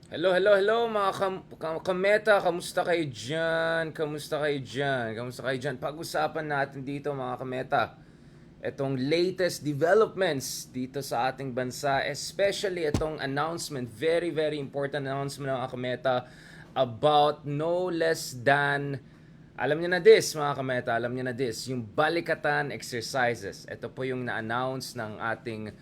Hello, hello, hello mga kameta. Kamusta kayo dyan? Kamusta kayo dyan? Kamusta kayo dyan? Pag-usapan natin dito mga kameta. Itong latest developments dito sa ating bansa. Especially itong announcement. Very, very important announcement mga kameta. About no less than... Alam niyo na this mga kameta. Alam niyo na this. Yung Balikatan exercises. Ito po yung na-announce ng ating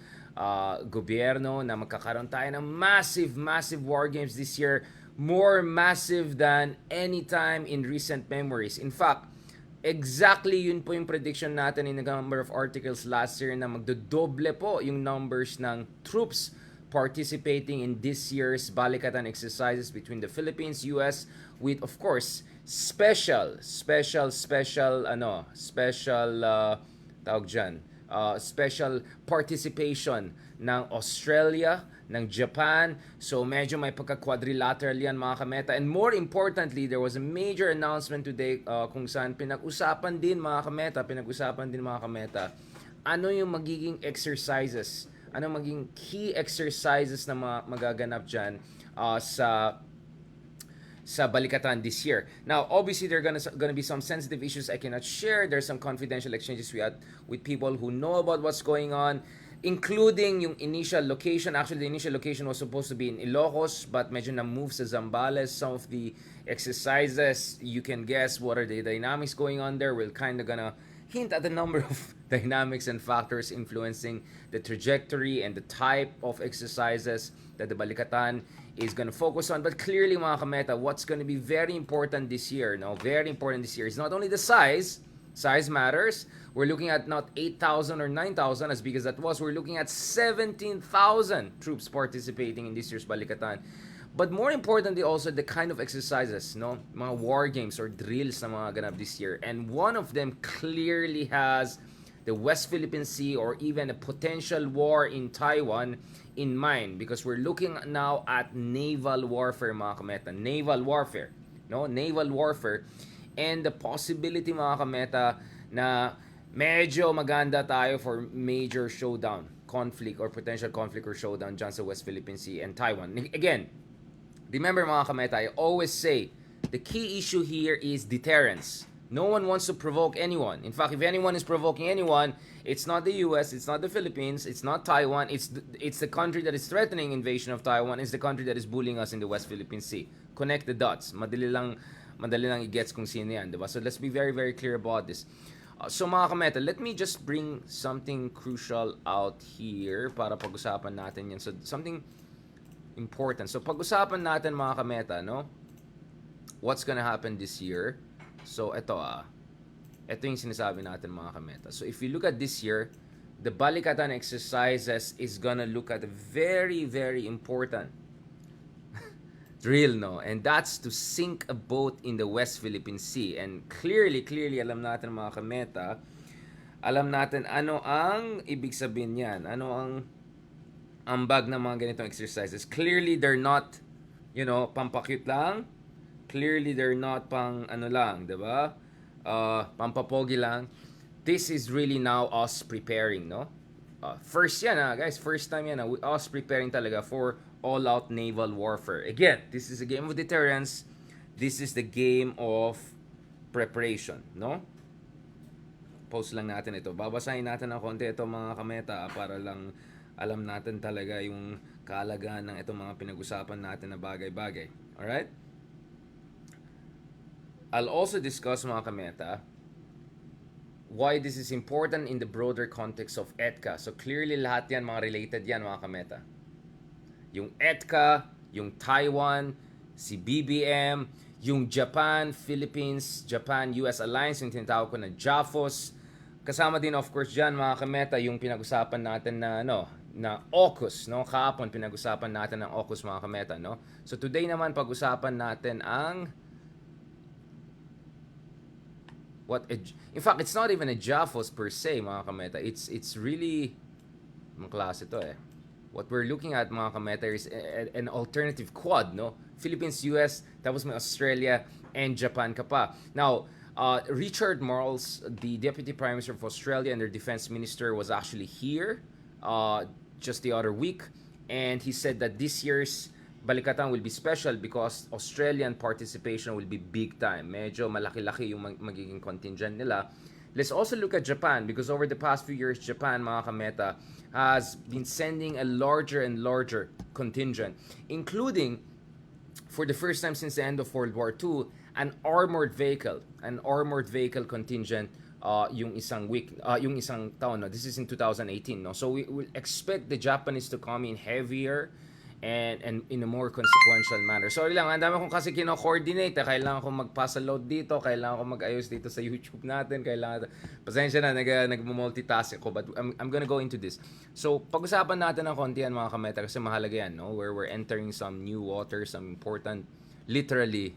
gobyerno na magkakaroon tayo ng massive, massive war games this year. More massive than any time in recent memories. In fact, exactly yun po yung prediction natin in the number of articles last year na magdodoble po yung numbers ng troops participating in this year's Balikatan exercises between the Philippines, US, with of course tawag dyan, special participation ng Australia, ng Japan. So medyo may pagka-quadrilateral yan mga kameta. And more importantly, there was a major announcement today kung saan pinag-usapan din mga kameta, ano yung magiging exercises, ano magiging key exercises na magaganap dyan sa Balikatan this year. Now, obviously, there are gonna be some sensitive issues I cannot share. There's some confidential exchanges we had with people who know about what's going on, including yung initial location. Actually, the initial location was supposed to be in Ilocos, but medyo na-move sa Zambales. Some of the exercises, you can guess what are the dynamics going on there. We're kind of gonna hint at a number of dynamics and factors influencing the trajectory and the type of exercises that the Balikatan is going to focus on. But clearly, mga kameta, what's going to be very important this year, very important this year, is not only the size. Size matters. We're looking at not 8,000 or 9,000 as big as that was. We're looking at 17,000 troops participating in this year's Balikatan. But more importantly also the kind of exercises, mga war games or drills na mga ganap this year. And one of them clearly has the West Philippine Sea or even a potential war in Taiwan in mind, because we're looking now at naval warfare mga kameta. Naval warfare. Naval warfare. And the possibility mga kameta na medyo maganda tayo for major showdown, conflict or potential conflict or showdown dyan sa West Philippine Sea and Taiwan. Again, remember mga kameta, I always say, the key issue here is deterrence. No one wants to provoke anyone. In fact, if anyone is provoking anyone, it's not the US, it's not the Philippines, it's not Taiwan, it's the country that is threatening invasion of Taiwan, it's the country that is bullying us in the West Philippine Sea. Connect the dots. Madali lang i-gets kung sino yan, diba? So let's be very, very clear about this. So mga kameta, let me just bring something crucial out here para pag-usapan natin yan. So something important. So pag-usapan natin mga kameta, what's gonna happen this year? So ito yung sinasabi natin mga kameta. So if you look at this year, the Balikatan exercises is gonna look at a very, very important drill, and that's to sink a boat in the West Philippine Sea. And clearly alam natin mga kameta, alam natin ano ang ibig sabihin niyan, ano ang ambag ng mga ganitong exercises. Clearly they're not pampakit lang. Clearly they're not pang lang, diba? Pampapogi lang. This is really now us preparing, first yan guys, first time yan us preparing talaga for all-out naval warfare. Again, this is a game of deterrence. This is the game of preparation, Post lang natin ito. Babasahin natin ng konti ito mga kameta para lang alam natin talaga yung kahalagahan ng itong mga pinag-usapan natin na bagay-bagay. Alright? I'll also discuss mga kameta why this is important in the broader context of EDCA. So clearly lahat yan mga related yan mga kameta. Yung EDCA, yung Taiwan, si BBM, yung Japan, Philippines, Japan-US Alliance, yung tinatawag ko na JAFOS. Kasama din of course dyan mga kameta yung pinag-usapan natin na AUKUS, kahapon pinag-usapan natin ng AUKUS mga kameta, So today naman pag-usapan natin ang in fact, it's not even a JAFOS per se mga kameta. It's really mga klase to What we're looking at mga kameta is an alternative quad, Philippines, US, tapos may Australia and Japan ka pa. Now, Richard Marles, the Deputy Prime Minister of Australia and their Defense Minister, was actually here just the other week, and he said that this year's Balikatan will be special because Australian participation will be big time. Medyo malaki-laki yung magiging contingent nila. Let's also look at Japan because over the past few years, Japan, mga kameta, has been sending a larger and larger contingent, including, for the first time since the end of World War II, an armored vehicle contingent yung isang taon. No? This is in 2018. No? So we will expect the Japanese to come in heavier and in a more consequential manner. Sorry lang, ang dami kong kasi kino-coordinate. Kailangan kong magpasa load dito, kailangan kong mag-ayos dito sa YouTube natin, pasensya na, nag-multitask ako, but I'm gonna go into this. So, pag-usapan natin ng konti yan, mga kameta, kasi mahalaga yan, no? Where we're entering some new waters, some important, literally,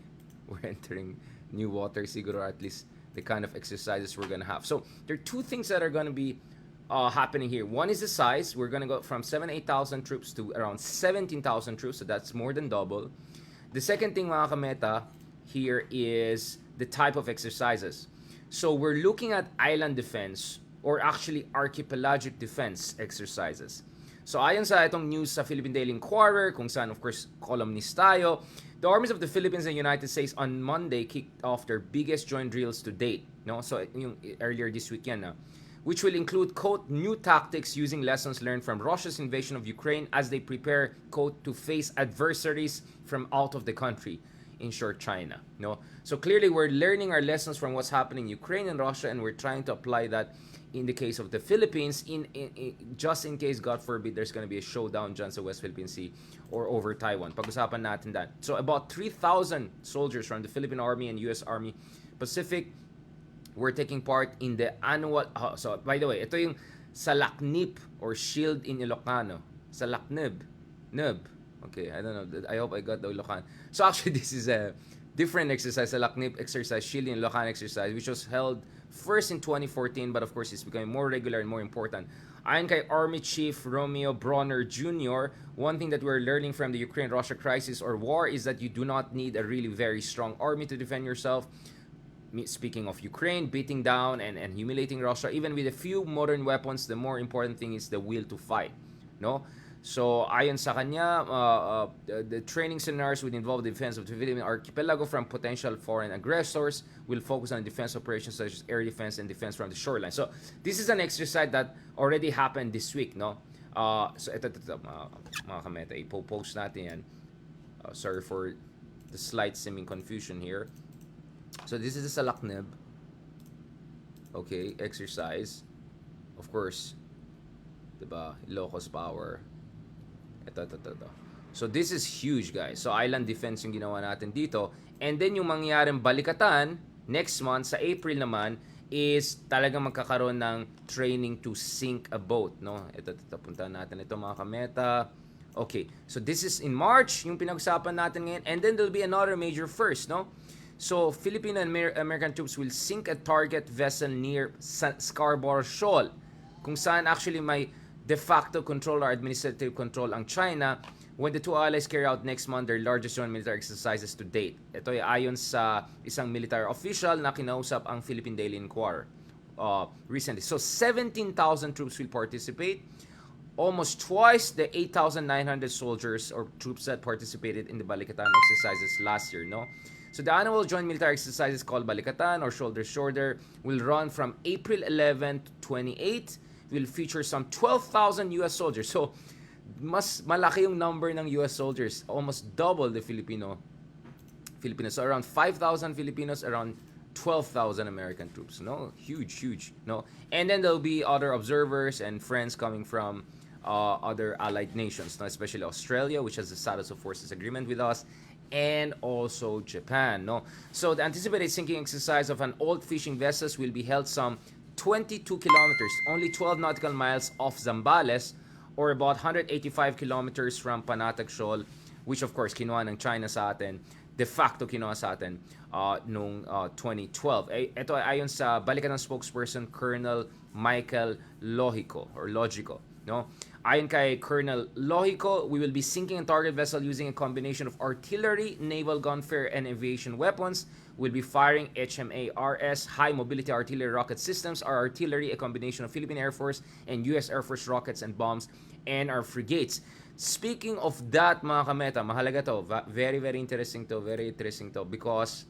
we're entering new waters, siguro, at least the kind of exercises we're gonna have. So, there are two things that are gonna be happening here. One is the size. We're going to go from 8,000 troops to around 17,000 troops, so that's more than double. The second thing, mga kameta, here is the type of exercises. So we're looking at island defense, or actually archipelagic defense exercises. So ayon sa itong news sa Philippine Daily Inquirer, kung saan of course columnist tayo, the armies of the Philippines and United States on Monday kicked off their biggest joint drills to date. No, so yung earlier this weekend na, which will include, quote, new tactics using lessons learned from Russia's invasion of Ukraine as they prepare, quote, to face adversaries from out of the country, in short, China. No? So clearly, we're learning our lessons from what's happening in Ukraine and Russia, and we're trying to apply that in the case of the Philippines, just in case, God forbid, there's going to be a showdown dyan sa West Philippine Sea or over Taiwan. Pag-usapan natin that. So about 3,000 soldiers from the Philippine Army and U.S. Army Pacific we're taking part in the annual, so by the way, ito yung salaknip or shield in Ilocano. Salaknib. Nib. Okay, I don't know. I hope I got the Ilocano. So actually, this is a different exercise, salaknip exercise, shield in Ilocano exercise, which was held first in 2014, but of course, it's becoming more regular and more important. Ayon kay Army Chief Romeo Bronner Jr., one thing that we're learning from the Ukraine-Russia crisis or war is that you do not need a really very strong army to defend yourself. Speaking of Ukraine, beating down and humiliating Russia, even with a few modern weapons, the more important thing is the will to fight. No? So, ayon sa kanya, the training seminars would involve the defense of the Philippine archipelago from potential foreign aggressors, will focus on defense operations such as air defense and defense from the shoreline. So, this is an exercise that already happened this week, no? So, ito mga kameta, ipo-post natin yan. Sorry for the slight seeming confusion here. So this is the salaknib. Okay, exercise. Of course, diba? Locus power. Ito. So this is huge, guys. So island defense yung ginawa natin dito. And then yung mangyaring Balikatan next month sa April naman is talagang magkakaroon ng training to sink a boat, no? Ito puntahan natin ito, mga kameta. Okay, so this is in March yung pinag-usapan natin ngayon, and then there'll be another major first, no? So, Filipino and American troops will sink a target vessel near Scarborough Shoal, kung saan actually may de facto control or administrative control ang China when the two allies carry out next month their largest joint military exercises to date. Ito ay ayon sa isang military official na kinausap ang Philippine Daily Inquirer recently. So, 17,000 troops will participate, almost twice the 8,900 soldiers or troops that participated in the Balikatan exercises last year, no? So the annual joint military exercises called Balikatan or Shoulder to Shoulder will run from April 11 to 28. Will feature some 12,000 US soldiers. So mas malaki yung number ng US soldiers, almost double the Filipinos. So around 5,000 Filipinos, around 12,000 American troops. No, huge. No, and then there'll be other observers and friends coming from other allied nations, no? Especially Australia, which has the status of forces agreement with us, and also Japan. No, so the anticipated sinking exercise of an old fishing vessels will be held some 22 kilometers, only 12 nautical miles off Zambales, or about 185 kilometers from Panatag Shoal, which of course kinuha ng China sa atin, de facto kinuha sa atin noong 2012. Ito ay ayon sa Balikatan spokesperson Colonel Michael Logico. No? Ayon kay Colonel Logico, we will be sinking a target vessel using a combination of artillery, naval gunfire, and aviation weapons. We'll be firing HMARS, High Mobility Artillery Rocket Systems. Our artillery, a combination of Philippine Air Force and U.S. Air Force rockets and bombs, and our frigates. Speaking of that, mga kameta, mahalaga to. Very, very interesting to. Very interesting to. Because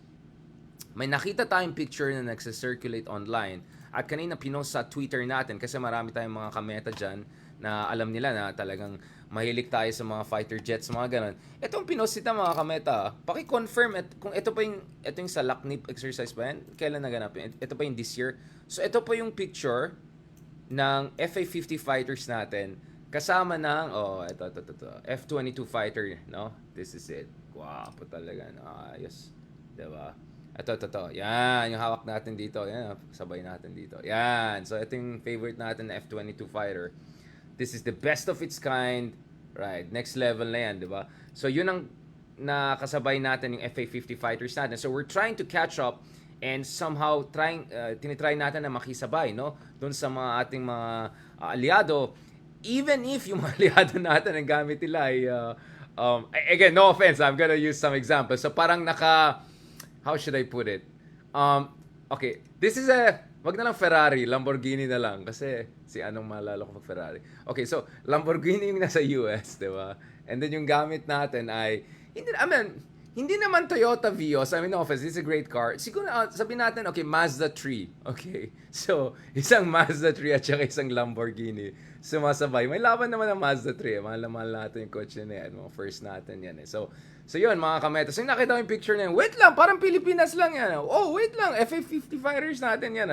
may nakita tayong picture na nagsa-circulate online. At kanina pinost sa Twitter natin kasi marami tayong mga kameta dyan na alam nila na talagang mahilig tayo sa mga fighter jets, mga ganon. Itong pinost nita mga kameta, paki-confirm kung ito yung sa Laknip exercise pa yan. Kailan naganap yun? Ito pa yung this year. So ito pa yung picture ng FA-50 fighters natin kasama ng ito F-22 fighter, no? This is it. Wow, po talaga, no? Ayos. 'Di ba? Ito. Yan, yung hawak natin dito. Yan, sabay natin dito. Yan. So ito yung favorite natin na F-22 fighter. This is the best of its kind. Right, next level na yan, 'di ba? So yun ang nakasabay natin yung FA-50 fighters natin. So we're trying to catch up and somehow tinitry natin na makisabay, no, doon sa mga ating mga aliado, even if yung mga aliado natin ang gamit nila ay again, no offense, I'm gonna use some examples. So parang how should I put it, okay, this is wag na lang Ferrari, Lamborghini na lang kasi si anong maalala ko pag Ferrari. Okay, so Lamborghini yung nasa US, di ba? And then yung gamit natin ay hindi naman Toyota Vios. I mean, no offense, this is a great car. Siguro, sabihin natin, okay, Mazda 3. Okay. So, isang Mazda 3 at saka isang Lamborghini sumasabay. May laban naman ang Mazda 3. Mahal natin yung kotse na yan. Mga first natin yan. So yun, mga kameta. So, nakita ko yung picture na yun. Wait lang, parang Philippine-Us lang yan. Oh, wait lang. FA-50 fighters natin yan.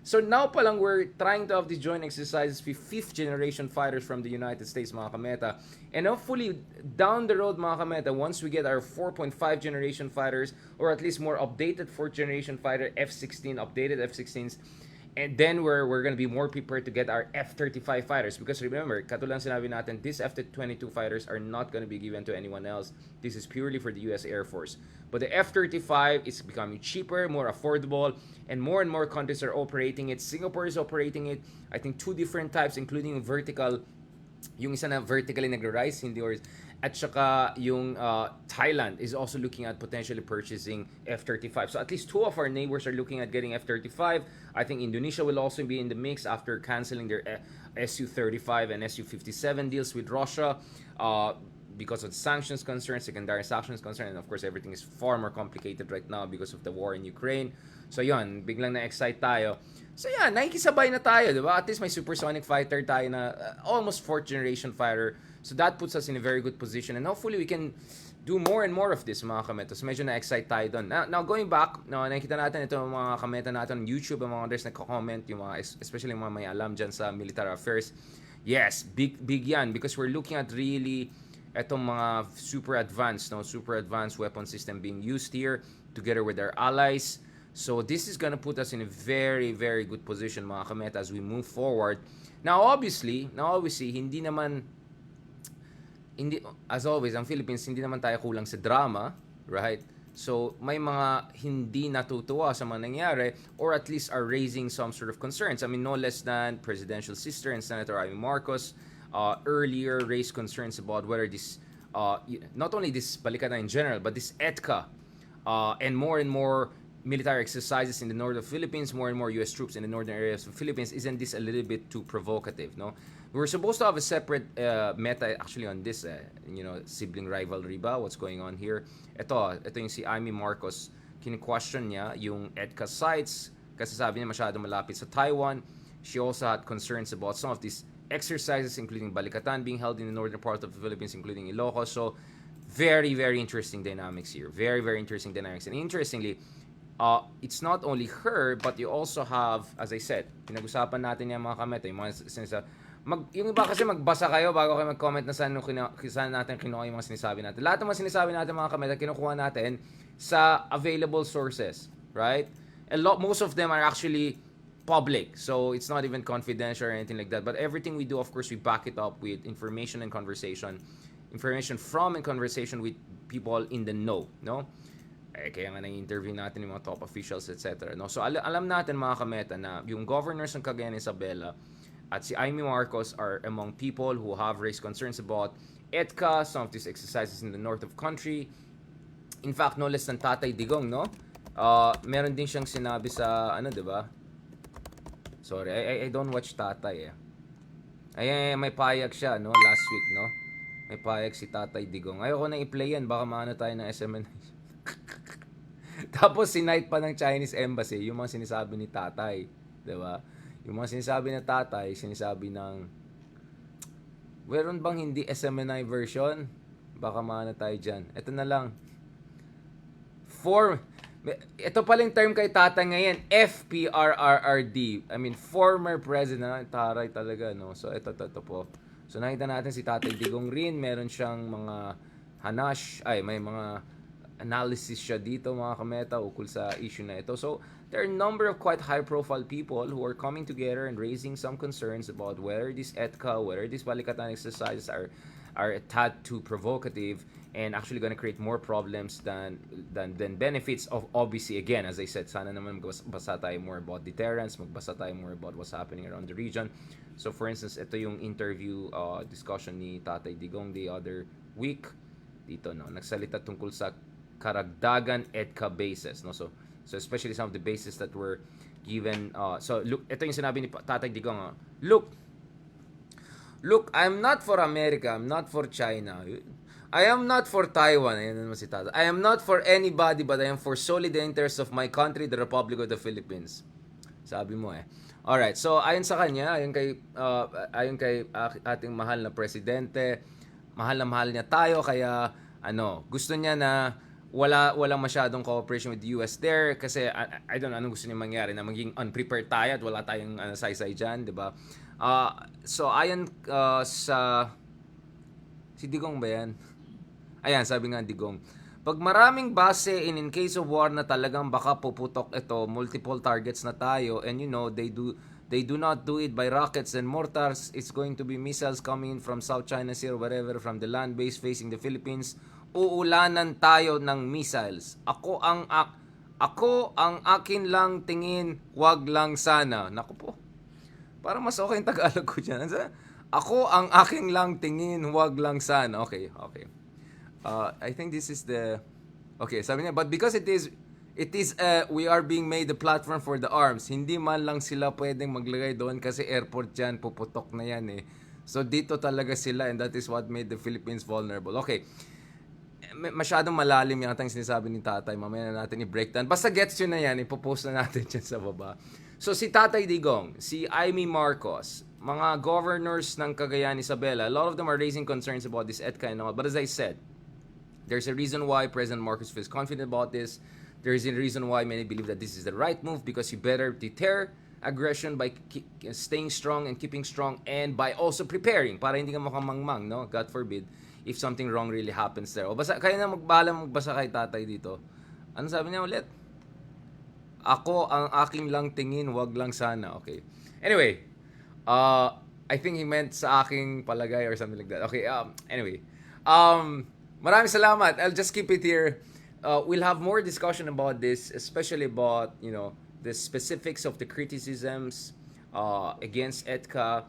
So now pa lang we're trying to have these joint exercises with 5th generation fighters from the United States, mga kameta. And hopefully, down the road, mga kameta, once we get our 4.5 generation fighters, or at least more updated 4th generation fighter, F-16, updated F-16s, and then we're going to be more prepared to get our F-35 fighters. Because remember, katulad sinabi natin, these F-22 fighters are not going to be given to anyone else. This is purely for the U.S. Air Force. But the F-35 is becoming cheaper, more affordable, and more countries are operating it. Singapore is operating it. I think 2 different types, including vertical. Yung isa na vertically nag-rise, hindi or at saka yung Thailand is also looking at potentially purchasing F-35. So at least 2 of our neighbors are looking at getting F-35. I think Indonesia will also be in the mix after canceling their Su-35 and Su-57 deals with Russia because of sanctions concerns, secondary sanctions concerns, and of course everything is far more complicated right now because of the war in Ukraine. So yun, biglang na-excite tayo. So yan, nakikisabay na tayo, di ba? At least may supersonic fighter tayo na almost 4th generation fighter. So that puts us in a very good position, and hopefully we can do more and more of this, mga kameta. So medyo na-excite tayo doon. Now going back, no, nakikita natin ito mga kameta natin on YouTube, ang mga others nagko-comment, yung mga, especially yung mga may alam dyan sa military affairs. Yes, big yan because we're looking at really etong mga super advanced weapon system being used here together with our allies. So this is gonna put us in a very, very good position, mga kameta, as we move forward. Now obviously, as always, ang Philippines, hindi naman tayo kulang sa drama, right? So may mga hindi natutuwa sa mga nangyari, or at least are raising some sort of concerns. I mean, no less than Presidential Sister and Senator Amy Marcos earlier raised concerns about whether this, not only this Balikatan in general, but this EDCA and more military exercises in the northern Philippines, more and more U.S. troops in the northern areas of the Philippines, isn't this a little bit too provocative, no? We were supposed to have a separate meta actually on this, sibling rivalry ba? What's going on here? Ito yung si Amy Marcos, kini-question niya yung EDCA sites kasi sabi niya masyado malapit sa Taiwan. She also had concerns about some of these exercises, including Balikatan being held in the northern part of the Philippines, including Ilocos. So, very, very interesting dynamics here. Very, very interesting dynamics. And interestingly, it's not only her, but you also have, as I said, pinag-usapan natin yung mga kameta, yung mga yung iba kasi magbasa kayo bago kayo mag-comment na saan natin kinuha yung mga sinasabi natin. Lahat ng mga sinasabi natin mga kameta, kinukuha natin sa available sources, right? Most of them are actually public, so it's not even confidential or anything like that. But everything we do, of course, we back it up with information and conversation from and conversation with people in the know, no? Kaya nga na-interview natin yung mga top officials, etc. No? So alam natin mga kameta na yung governors ng Cagayan Isabela at si Amy Marcos are among people who have raised concerns about EDCA, some of these exercises in the north of country. In fact, no less than Tatay Digong, no? Meron din siyang sinabi sa, di ba? Sorry, I don't watch Tatay, eh. Ay, may payag siya, no? Last week, no? May payag si Tatay Digong. Ayoko na i-play yan. Baka maano tayo ng SMN. Tapos sinight pa ng Chinese Embassy yung mga sinasabi ni Tatay. 'Di ba? Yung mga sinasabi ng Tatay, sinasabi ng meron bang hindi SMNI version? Baka maano tayo dyan. Ito na lang. Ito pala yung term kay Tatay ngayon. FPRRRD. I mean, former president. Taray talaga, no? So, ito po. So, nakita natin si Tatay Digong rin. Meron siyang mga may mga analysis siya dito, mga kameta, ukol sa issue na ito. So, there are a number of quite high-profile people who are coming together and raising some concerns about whether this EDCA, whether these Balikatan exercises are a tad too provocative and actually going to create more problems than benefits. Of obviously, again, as I said, sana naman magbasa tayo more about deterrence, magbasa tayo more about what's happening around the region. So, for instance, ito yung interview discussion ni Tatay Digong the other week. Dito, no, nagsalita tungkol sa karagdagan EDCA bases, no? So especially some of the bases that were given, so look, ito yung sinabi ni Tatay Digong, look, I'm not for America, I'm not for China, I am not for Taiwan, ayan naman si Tatay, I am not for anybody, but I am for solely the interests of my country, the Republic of the Philippines. Sabi mo Alright, so ayon sa kanya, ayon kay ating mahal na presidente, mahal na mahal niya tayo, kaya gusto niya na walang masyadong cooperation with the US there kasi I don't know anong gusto niya mangyari, na maging unprepared tayo at wala tayong saysay dyan, di ba? So ayon sa si Digong ba yan? Ayan, sabi nga Digong, pag maraming base in case of war na talagang baka puputok ito, multiple targets na tayo, and they do not do it by rockets and mortars, it's going to be missiles coming in from South China Sea or wherever, from the land base facing the Philippines, uulanan tayo ng missiles. Ako ang akin lang tingin, wag lang sana. Naku po. Para mas okay yung Tagalog ko dyan. Ako ang akin lang tingin, wag lang sana. Okay. I think this is the... Okay, sabi niya, but because it is we are being made the platform for the arms. Hindi man lang sila pwedeng maglagay doon kasi airport dyan, puputok na yan So dito talaga sila, and that is what made the Philippines vulnerable. Okay. Masyadong malalim yung atang sinasabi ni Tatay. Mamaya na natin i-breakdown. Basta gets yun na yan, ipopost na natin dyan sa baba. So si Tatay Digong, si Amy Marcos, mga governors ng Cagayan, Isabela, a lot of them are raising concerns about this EDCA and all. But as I said, there's a reason why President Marcos feels confident about this. There is a reason why many believe that this is the right move, because you better deter aggression by staying strong and keeping strong, and by also preparing para hindi ka makamangmang, no? God forbid, if something wrong really happens there. O basta, kaya na magbasa kay Tatay dito. Ano sabi niya ulit? Ako ang aking lang tingin, wag lang sana. Okay. Anyway, I think he meant sa aking palagay or something like that. Okay, anyway. Maraming salamat. I'll just keep it here. We'll have more discussion about this, especially about, the specifics of the criticisms against EDCA.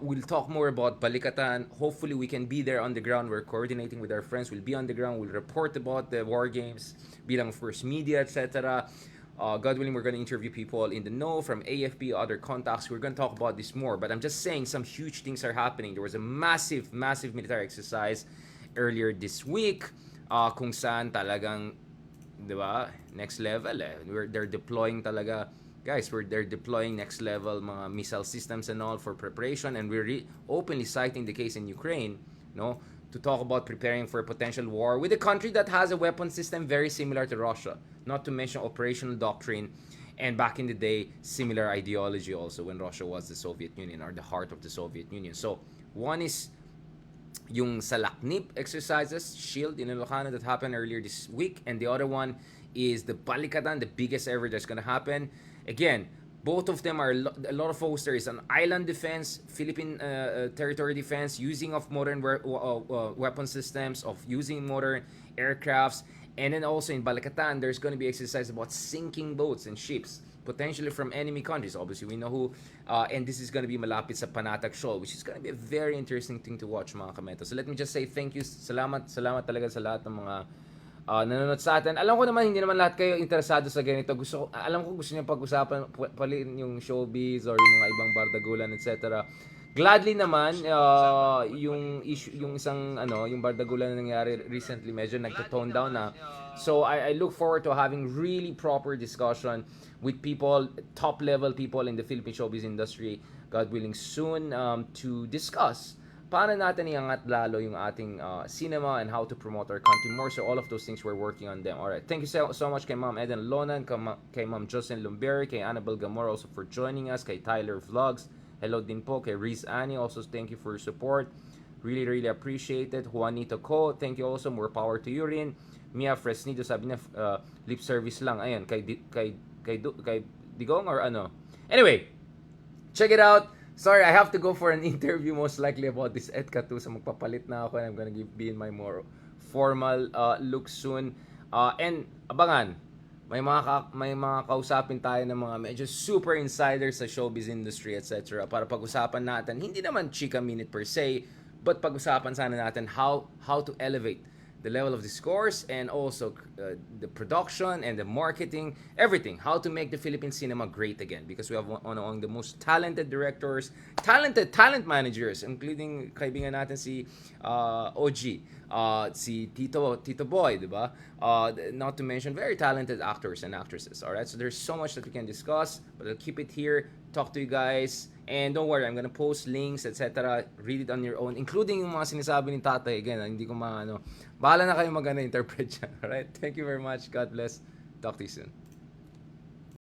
We'll talk more about Balikatan. Hopefully, we can be there on the ground. We're coordinating with our friends. We'll be on the ground. We'll report about the war games, bilang first media, etc. God willing, we're going to interview people in the know from AFP, other contacts. We're going to talk about this more. But I'm just saying some huge things are happening. There was a massive military exercise earlier this week kung saan talagang, di ba, next level they're deploying talaga. Guys, they're deploying next level mga missile systems and all for preparation, and we're openly citing the case in Ukraine, to talk about preparing for a potential war with a country that has a weapon system very similar to Russia, not to mention operational doctrine, and back in the day, similar ideology also when Russia was the Soviet Union, or the heart of the Soviet Union. So, one is yung Salaknip exercises, Shield in Ilocano, that happened earlier this week, and the other one is the Balikatan, the biggest ever that's gonna happen. Again, both of them are a lot of focus. There is an island defense, Philippine territory defense, using of modern weapon systems, of using modern aircrafts, and then also in Balikatan, there's going to be exercise about sinking boats and ships, potentially from enemy countries. Obviously, we know who, and this is going to be malapit sa Panatag Shoal, which is going to be a very interesting thing to watch, mga kameto. So let me just say thank you, salamat talaga sa lahat ng mga nanonood sa atin. Alam ko naman hindi naman lahat kayo interesado sa ganito. Alam ko gusto niyo pag-usapan pali yung showbiz or yung mga ibang bardagulan, etc. Gladly naman, yung issue, yung isang yung bardagulan na nangyari recently, medyo nagto-tone down na. So I look forward to having really proper discussion with people, top level people in the Philippine showbiz industry, God willing soon, to discuss paano natin iangat lalo yung ating cinema and how to promote our country more. So all of those things we're working on them. Alright, thank you so much kay Ma'am Eden Lonan, kay Ma'am Jocelyn Lumberry, kay Annabelle Gamora also for joining us, kay Tyler Vlogs. Hello din po kay Riz Annie. Also, thank you for your support. Really, really appreciate it. Juanito Co, thank you also. More power to you rin. Mia Fresnido, sabi niya, lip service lang. Ayan, kay Digong or ano. Anyway, check it out. Sorry, I have to go for an interview most likely about this Edka 2. So magpapalit na ako and I'm gonna be in my more formal look soon. And abangan, may mga kausapin tayo ng mga medyo super insiders sa showbiz industry, etc. Para pag-usapan natin, hindi naman chika minute per se, but pag-usapan sana natin how to elevate the level of discourse and also the production and the marketing, everything. How to make the Philippine cinema great again, because we have one of the most talented directors, talent managers, including kaibigan natin si OG, si Tito Boy, di ba? Not to mention very talented actors and actresses. All right, so there's so much that we can discuss, but I'll keep it here. Talk to you guys. And don't worry, I'm gonna post links, etc. Read it on your own, including yung mga sinasabi ni tatay. Again, hindi ko maano. Bahala na kayo interpret siya. Alright? Thank you very much. God bless. Talk to you soon.